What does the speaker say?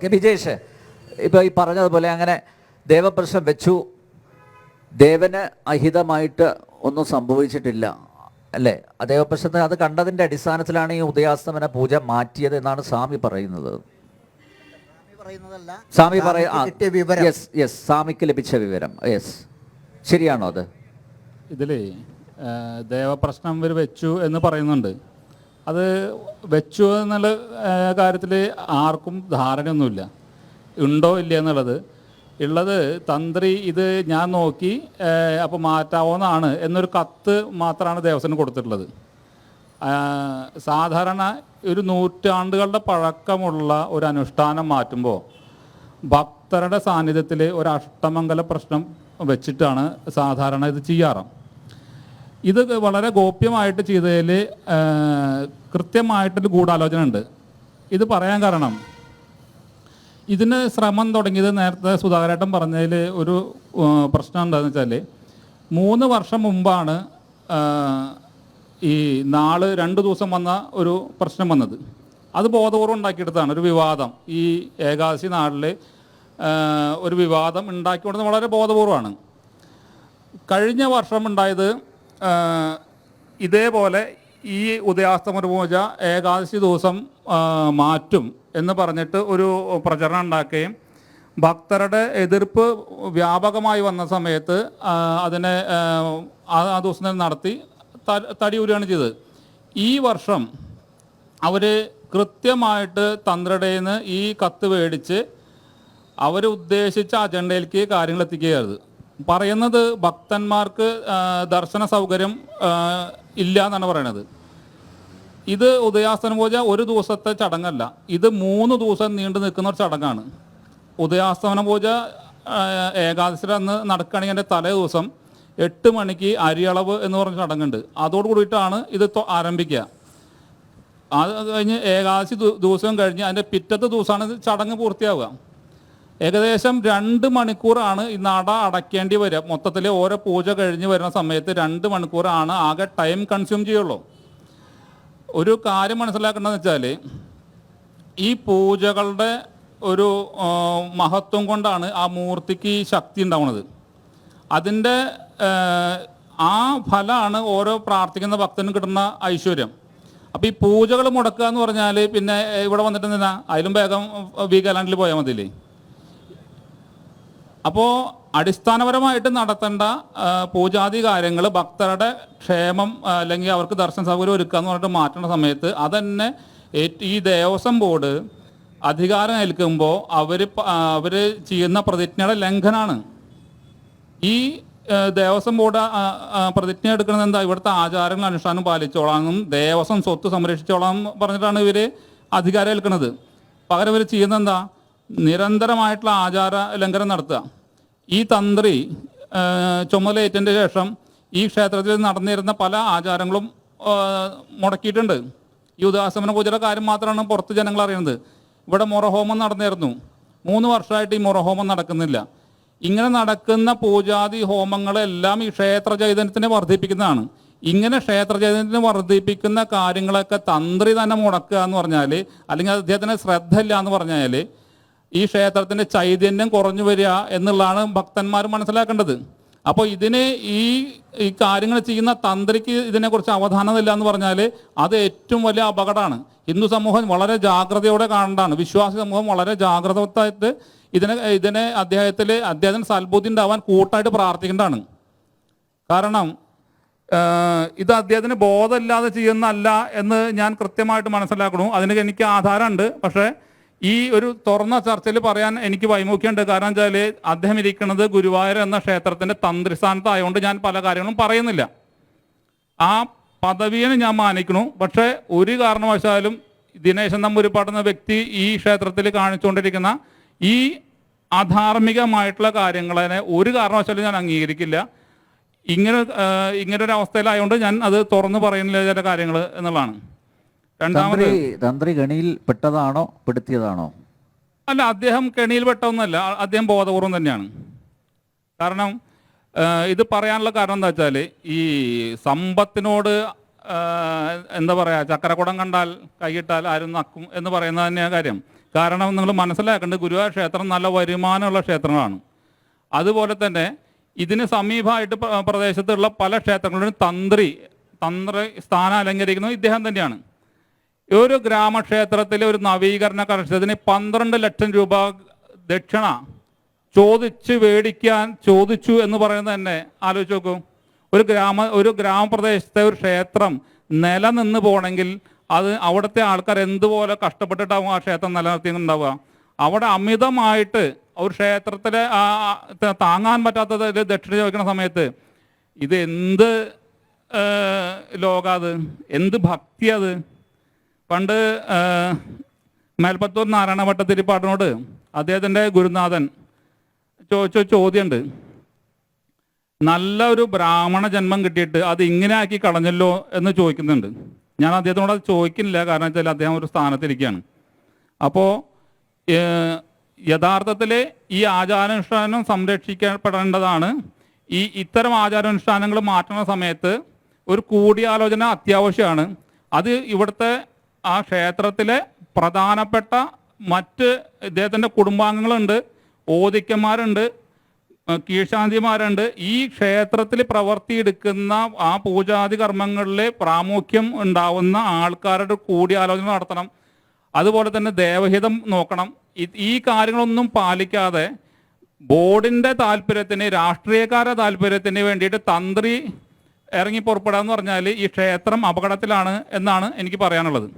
വിജേഷ്, ഇപ്പോൾ ഈ പറഞ്ഞതുപോലെ അങ്ങനെ ദേവപ്രശ്നം വെച്ചു, ദേവന് അഹിതമായിട്ട് ഒന്നും സംഭവിച്ചിട്ടില്ല അല്ലേ? ആ ദേവപ്രശ്നത്തിന് അത് കണ്ടതിൻ്റെ അടിസ്ഥാനത്തിലാണ് ഈ ഉദയാസ്തമന പൂജ മാറ്റിയത് എന്നാണ് സ്വാമി പറയുന്നത്. സ്വാമി സ്വാമിക്ക് ലഭിച്ച വിവരം. യെസ്, ശരിയാണോ അത്? ഇതിലേ ദേവപ്രശ്നം ഇവർ വെച്ചു എന്ന് പറയുന്നുണ്ട്. അത് വെച്ചു എന്നുള്ള കാര്യത്തിൽ ആർക്കും ധാരണയൊന്നുമില്ല, ഉണ്ടോ ഇല്ല എന്നുള്ളത്. ഉള്ളത് തന്ത്രി ഇത് ഞാൻ നോക്കി അപ്പോൾ മാറ്റാവുന്നതാണ് എന്നൊരു കത്ത് മാത്രമാണ് ദേവസ്വത്തിന് കൊടുത്തിട്ടുള്ളത്. സാധാരണ ഒരു നൂറ്റാണ്ടുകളുടെ പഴക്കമുള്ള ഒരു അനുഷ്ഠാനം മാറ്റുമ്പോൾ ഭക്തരുടെ സാന്നിധ്യത്തിൽ ഒരു അഷ്ടമംഗല പ്രശ്നം വെച്ചിട്ടാണ് സാധാരണ ഇത് ചെയ്യാറ്. ഇത് വളരെ ഗോപ്യമായിട്ട് ചെയ്തതിൽ കൃത്യമായിട്ടൊരു ഗൂഢാലോചന ഉണ്ട്. ഇത് പറയാൻ കാരണം, ഇതിന് ശ്രമം തുടങ്ങിയത് നേരത്തെ സുധാകരേട്ടൻ പറഞ്ഞതിൽ ഒരു പ്രശ്നം എന്താണെന്ന് വെച്ചാൽ 3 വർഷം മുമ്പാണ് ഈ നാള് 2 ദിവസം വന്ന ഒരു പ്രശ്നം വന്നത്. അത് ബോധപൂർവ്വം ഉണ്ടാക്കിയെടുത്താണ് ഒരു വിവാദം. ഈ ഏകാദശി നാളിൽ ഒരു വിവാദം ഉണ്ടാക്കിക്കൊടുന്നത് വളരെ ബോധപൂർവമാണ്. കഴിഞ്ഞ വർഷം ഉണ്ടായത് ഇതേപോലെ ഈ ഉദയാസ്തമന പൂജ ഏകാദശി ദിവസം മാറ്റും എന്ന് പറഞ്ഞിട്ട് ഒരു പ്രചരണം ഉണ്ടാക്കുകയും ഭക്തരുടെ എതിർപ്പ് വ്യാപകമായി വന്ന സമയത്ത് അതിനെ ആ ദിവസം തന്നെ നടത്തി തടിയൂരുകയാണ് ചെയ്തത്. ഈ വർഷം അവർ കൃത്യമായിട്ട് തന്ത്രിയുടെ നിന്ന് ഈ കത്ത് മേടിച്ച് അവർ ഉദ്ദേശിച്ച അജണ്ടയിലേക്ക് കാര്യങ്ങൾ എത്തിക്കുകയായിരുന്നു. പറയുന്നത് ഭക്തന്മാർക്ക് ദർശന സൗകര്യം ഇല്ല എന്നാണ് പറയണത്. ഇത് ഉദയാസ്തമന പൂജ ഒരു ദിവസത്തെ ചടങ്ങല്ല, ഇത് 3 ദിവസം നീണ്ടു നിൽക്കുന്ന ഒരു ചടങ്ങാണ്. ഉദയാസ്തമന പൂജ ഏകാദശി അന്ന് നടക്കുകയാണെങ്കിൽ എൻ്റെ തലേ ദിവസം 8 മണിക്ക് അരിയളവ് എന്ന് പറഞ്ഞ ചടങ്ങുണ്ട്. അതോട് കൂടിയിട്ടാണ് ഇത് ആരംഭിക്കുക. അത് കഴിഞ്ഞ് ഏകാദശി ദിവസം കഴിഞ്ഞ് അതിൻ്റെ പിറ്റത്തെ ദിവസമാണ് ചടങ്ങ് പൂർത്തിയാവുക. ഏകദേശം 2 മണിക്കൂറാണ് ഈ നട അടയ്ക്കേണ്ടി വരിക. മൊത്തത്തിൽ ഓരോ പൂജ കഴിഞ്ഞ് വരുന്ന സമയത്ത് 2 മണിക്കൂറാണ് ആകെ ടൈം കൺസ്യൂം ചെയ്യുള്ളൂ. ഒരു കാര്യം മനസ്സിലാക്കേണ്ടതെന്ന് വെച്ചാൽ ഈ പൂജകളുടെ ഒരു മഹത്വം കൊണ്ടാണ് ആ മൂർത്തിക്ക് ശക്തി ഉണ്ടാവുന്നത്. അതിൻ്റെ ആ ഫലമാണ് ഓരോ പ്രാർത്ഥിക്കുന്ന ഭക്തനും കിട്ടുന്ന ഐശ്വര്യം. അപ്പോൾ ഈ പൂജകൾ മുടക്കുക എന്ന് പറഞ്ഞാൽ പിന്നെ ഇവിടെ വന്നിട്ട് എന്തിനാ, അതിലും വേഗം വീഗാലാൻഡിൽ പോയാൽ മതിയില്ലേ. അപ്പോൾ അടിസ്ഥാനപരമായിട്ട് നടത്തേണ്ട പൂജാതി കാര്യങ്ങൾ ഭക്തരുടെ ക്ഷേമം അല്ലെങ്കിൽ അവർക്ക് ദർശന സൗകര്യം ഒരുക്കുക എന്ന് പറഞ്ഞിട്ട് മാറ്റുന്ന സമയത്ത് അതന്നെ ഈ ദേവസ്വം ബോർഡ് അധികാരം ഏൽക്കുമ്പോൾ അവർ ചെയ്യുന്ന പ്രതിജ്ഞയുടെ ലംഘനമാണ്. ഈ ദേവസ്വം ബോർഡ് പ്രതിജ്ഞ എടുക്കുന്നത് എന്താ, ഇവിടുത്തെ ആചാരങ്ങൾ അനുഷ്ഠാനം പാലിച്ചോളാമെന്നും ദേവസ്വം സ്വത്ത് സംരക്ഷിച്ചോളാം പറഞ്ഞിട്ടാണ് ഇവർ അധികാരം ഏൽക്കുന്നത്. പകരം ഇവർ ചെയ്യുന്നത് എന്താ, നിരന്തരമായിട്ടുള്ള ആചാര ലംഘനം നടത്തുക. ഈ തന്ത്രി ചുമതലയേറ്റതിൻ്റെ ശേഷം ഈ ക്ഷേത്രത്തിൽ നടന്നിരുന്ന പല ആചാരങ്ങളും മുടക്കിയിട്ടുണ്ട്. ഈ ഉദയാസ്തമന പൂജയുടെ കാര്യം മാത്രമാണ് പുറത്ത് ജനങ്ങൾ അറിയുന്നത്. ഇവിടെ മുറഹോമം നടന്നിരുന്നു, 3 വർഷമായിട്ട് ഈ മുറഹോമം നടക്കുന്നില്ല. ഇങ്ങനെ നടക്കുന്ന പൂജാതി ഹോമങ്ങളെല്ലാം ഈ ക്ഷേത്ര ചൈതന്യത്തിനെ വർദ്ധിപ്പിക്കുന്നതാണ്. ഇങ്ങനെ ക്ഷേത്ര ചൈതന്യത്തിനെ വർദ്ധിപ്പിക്കുന്ന കാര്യങ്ങളൊക്കെ തന്ത്രി തന്നെ മുടക്കുക എന്ന് പറഞ്ഞാൽ, അല്ലെങ്കിൽ അദ്ദേഹത്തിന് ശ്രദ്ധ ഇല്ല എന്ന് പറഞ്ഞാൽ ഈ ക്ഷേത്രത്തിൻ്റെ ചൈതന്യം കുറഞ്ഞു വരിക എന്നുള്ളതാണ് ഭക്തന്മാർ മനസ്സിലാക്കേണ്ടത്. അപ്പോൾ ഇതിന് ഈ കാര്യങ്ങൾ ചെയ്യുന്ന തന്ത്രിക്ക് ഇതിനെക്കുറിച്ച് അവധാനമില്ല എന്ന് പറഞ്ഞാൽ അത് ഏറ്റവും വലിയ അപകടമാണ്. ഹിന്ദു സമൂഹം വളരെ ജാഗ്രതയോടെ കാണേണ്ടതാണ്. വിശ്വാസി സമൂഹം വളരെ ജാഗ്രതയായിട്ട് ഇതിനെ അദ്ദേഹത്തിന് സൽബുദ്ധി ഉണ്ടാവാൻ കൂട്ടായിട്ട് പ്രാർത്ഥിക്കേണ്ടതാണ്. കാരണം ഇത് അദ്ദേഹത്തിന് ബോധമില്ലാതെ ചെയ്യുന്നതല്ല എന്ന് ഞാൻ കൃത്യമായിട്ട് മനസ്സിലാക്കണു. അതിന് എനിക്ക് ആധാരമുണ്ട്. പക്ഷേ ഈ ഒരു തുറന്ന ചർച്ചയിൽ പറയാൻ എനിക്ക് വൈമുഖ്യമുണ്ട്. കാരണം വെച്ചാൽ അദ്ദേഹം ഇരിക്കുന്നത് ഗുരുവായൂർ എന്ന ക്ഷേത്രത്തിൻ്റെ തന്ത്രിസ്ഥാനത്തായതുകൊണ്ട് ഞാൻ പല കാര്യങ്ങളും പറയുന്നില്ല. ആ പദവിയെ ഞാൻ മാനിക്കണു. പക്ഷേ ഒരു കാരണവശാലും ദിനേശൻ നമ്പൂതിരിപ്പാട് എന്ന വ്യക്തി ഈ ക്ഷേത്രത്തിൽ കാണിച്ചുകൊണ്ടിരിക്കുന്ന ഈ അധാർമികമായിട്ടുള്ള കാര്യങ്ങളെ ഒരു കാരണവശാലും ഞാൻ അംഗീകരിക്കില്ല. ഇങ്ങനൊരു അവസ്ഥയിലായതുകൊണ്ട് ഞാൻ അത് തുറന്നു പറയുന്നില്ല ചില കാര്യങ്ങൾ എന്നുള്ളതാണ്. രണ്ടാമത്, തന്ത്രി കെണിയിൽ പെട്ടതാണോ പെടുത്തിയതാണോ? അല്ല, അദ്ദേഹം കെണിയിൽ പെട്ടതൊന്നുമല്ല, അദ്ദേഹം ബോധപൂർവം തന്നെയാണ്. കാരണം ഇത് പറയാനുള്ള കാരണം എന്താ വെച്ചാൽ ഈ സമ്പത്തിനോട് എന്താ പറയുക, ചക്കരക്കുടം കണ്ടാൽ കൈയിട്ടാൽ ആരും നക്കും എന്ന് പറയുന്നത് തന്നെയാണ് കാര്യം. കാരണം നിങ്ങൾ മനസ്സിലാക്കേണ്ടത് ഗുരുവായൂർ ക്ഷേത്രം നല്ല വരുമാനമുള്ള ക്ഷേത്രങ്ങളാണ്. അതുപോലെ തന്നെ ഇതിന് സമീപമായിട്ട് പ്രദേശത്തുള്ള പല ക്ഷേത്രങ്ങളിലും തന്ത്രി സ്ഥാനം അലങ്കരിക്കുന്നത് ഇദ്ദേഹം തന്നെയാണ്. ഒരു ഗ്രാമക്ഷേത്രത്തിലെ ഒരു നവീകരണ കർഷകത്തിന് 12 ലക്ഷം രൂപ ദക്ഷിണ ചോദിച്ചു എന്ന് പറയുന്നത് തന്നെ ആലോചിച്ച് നോക്കൂ. ഒരു ഗ്രാമപ്രദേശത്തെ ഒരു ക്ഷേത്രം നിലനിന്ന് പോകണമെങ്കിൽ അത് അവിടുത്തെ ആൾക്കാർ എന്തുപോലെ കഷ്ടപ്പെട്ടിട്ടാവും ആ ക്ഷേത്രം നിലനിർത്തിയിട്ടുണ്ടാവുക. അവിടെ അമിതമായിട്ട് ഒരു ക്ഷേത്രത്തിലെ താങ്ങാൻ പറ്റാത്തത് ദക്ഷിണ ചോദിക്കുന്ന സമയത്ത് ഇത് എന്ത് ലോകാത്, എന്ത് ഭക്തി അത്. പണ്ട് മേൽപ്പത്തൂർ നാരായണ ഭട്ടതിരിപ്പാടിനോട് അദ്ദേഹത്തിൻ്റെ ഗുരുനാഥൻ ചോദിച്ച ചോദ്യമുണ്ട്, നല്ല ഒരു ബ്രാഹ്മണ ജന്മം കിട്ടിയിട്ട് അത് ഇങ്ങനെ ആക്കി കളഞ്ഞല്ലോ എന്ന് ചോദിക്കുന്നുണ്ട്. ഞാൻ അദ്ദേഹത്തിനോട് അത് ചോദിക്കുന്നില്ല, കാരണം വെച്ചാൽ അദ്ദേഹം ഒരു സ്ഥാനത്തിരിക്കുകയാണ്. അപ്പോൾ യഥാർത്ഥത്തിൽ ഈ ആചാരാനുഷ്ഠാനം സംരക്ഷിക്കപ്പെടേണ്ടതാണ്. ഇത്തരം ആചാരാനുഷ്ഠാനങ്ങൾ മാറ്റുന്ന സമയത്ത് ഒരു കൂടിയാലോചന അത്യാവശ്യമാണ്. അത് ഇവിടുത്തെ ആ ക്ഷേത്രത്തിലെ പ്രധാനപ്പെട്ട മറ്റ് ഇദ്ദേഹത്തിൻ്റെ കുടുംബാംഗങ്ങളുണ്ട്, ഓദിക്കന്മാരുണ്ട്, കീഴ്ശാന്തിമാരുണ്ട്. ഈ ക്ഷേത്രത്തിൽ പ്രവർത്തിയെടുക്കുന്ന ആ പൂജാതി കർമ്മങ്ങളിൽ പ്രാമുഖ്യം ഉണ്ടാവുന്ന ആൾക്കാരുടെ കൂടിയാലോചന നടത്തണം. അതുപോലെ തന്നെ ദേവഹിതം നോക്കണം. ഈ കാര്യങ്ങളൊന്നും പാലിക്കാതെ ബോർഡിൻ്റെ താല്പര്യത്തിന്, രാഷ്ട്രീയക്കാരുടെ താല്പര്യത്തിന് വേണ്ടിയിട്ട് തന്ത്രി ഇറങ്ങി പുറപ്പെടാന്ന് പറഞ്ഞാൽ ഈ ക്ഷേത്രം അപകടത്തിലാണ് എന്നാണ് എനിക്ക് പറയാനുള്ളത്.